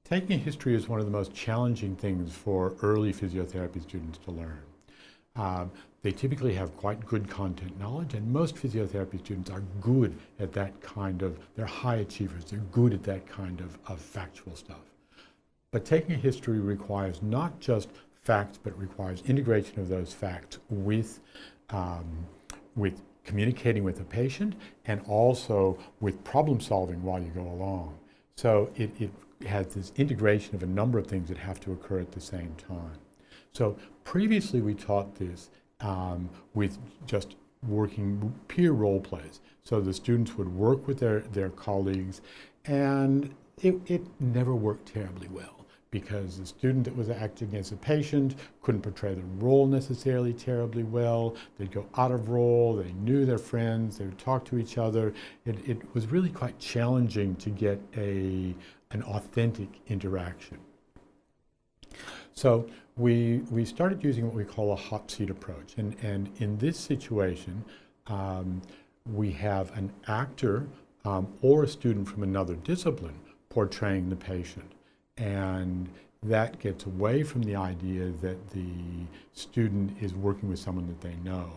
Taking history is one of the most challenging things for early physiotherapy students to learn. They typically have quite good content knowledge, and most physiotherapy students are good at that kind of, they're high achievers, they're good at that kind of factual stuff. But taking history requires not just facts, but requires integration of those facts with communicating with the patient and also with problem solving while you go along. So it has this integration of a number of things that have to occur at the same time. So previously we taught this with just working peer role plays. So the students would work with their colleagues, and it never worked terribly well because the student that was acting as a patient couldn't portray the role necessarily terribly well. They'd go out of role, they knew their friends, they would talk to each other. It was really quite challenging to get an authentic interaction. So we started using what we call a hot seat approach. And in this situation, we have an actor or a student from another discipline portraying the patient. And that gets away from the idea that the student is working with someone that they know.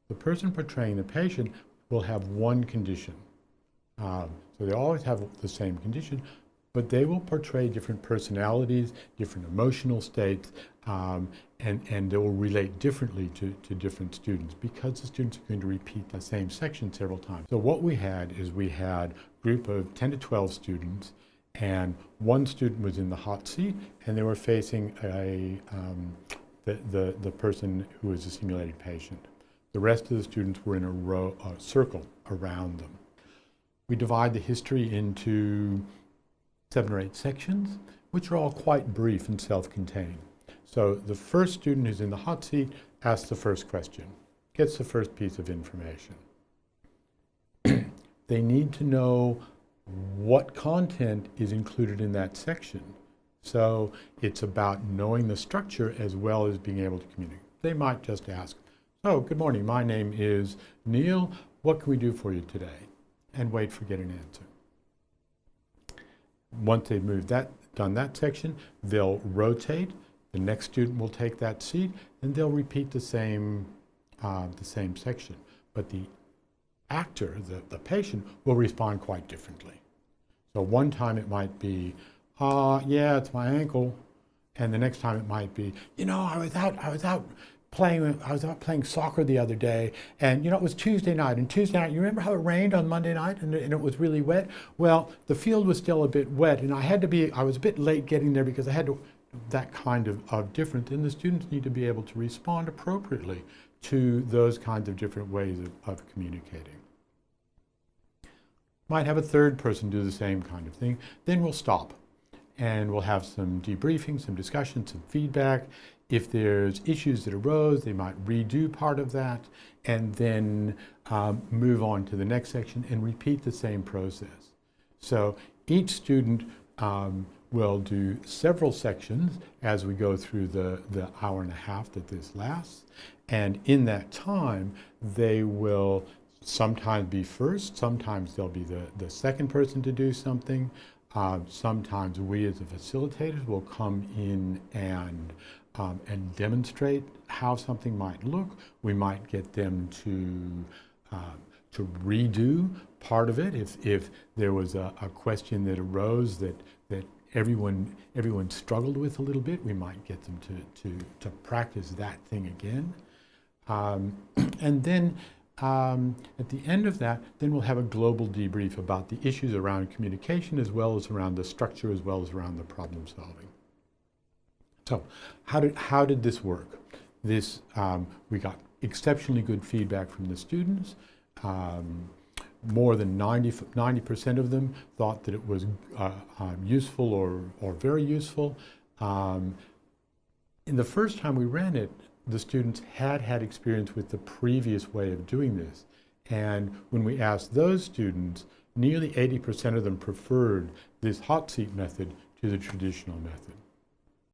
The person portraying the patient will have one condition. So they always have the same condition, but they will portray different personalities, different emotional states, and they will relate differently to different students because the students are going to repeat the same section several times. So what we had is we had a group of 10 to 12 students, and one student was in the hot seat, and they were facing the person who was a simulated patient. The rest of the students were in a circle around them. We divide the history into 7 or 8 sections, which are all quite brief and self-contained. So the first student who's in the hot seat asks the first question, gets the first piece of information. They need to know what content is included in that section. So it's about knowing the structure as well as being able to communicate. They might just ask, "Oh, good morning, my name is Neil. What can we do for you today?" and wait for getting an answer. Once they've done that section, they'll rotate. The next student will take that seat, and they'll repeat the same section. But the actor, the patient, will respond quite differently. So one time it might be, yeah, it's my ankle, and the next time it might be, I was out playing soccer the other day, and it was Tuesday night, and Tuesday night, you remember how it rained on Monday night and it was really wet? Well, the field was still a bit wet, and I was a bit late getting there because I had to, that kind of difference, and the students need to be able to respond appropriately to those kinds of different ways of communicating. Might have a third person do the same kind of thing, then we'll stop and we'll have some debriefing, some discussion, some feedback. If there's issues that arose, they might redo part of that and then move on to the next section and repeat the same process. So each student will do several sections as we go through the hour and a half that this lasts. And in that time, they will sometimes be first, sometimes they'll be the second person to do something. Sometimes we as the facilitators will come in and demonstrate how something might look. We might get them to redo part of it if there was a question that arose that everyone struggled with a little bit. We might get them to practice that thing again, and then at the end of that, then we'll have a global debrief about the issues around communication as well as around the structure as well as around the problem solving. So how did this work? We got exceptionally good feedback from the students. More than 90% of them thought that it was useful or very useful. In the first time we ran it, the students had experience with the previous way of doing this. And when we asked those students, nearly 80% of them preferred this hot seat method to the traditional method.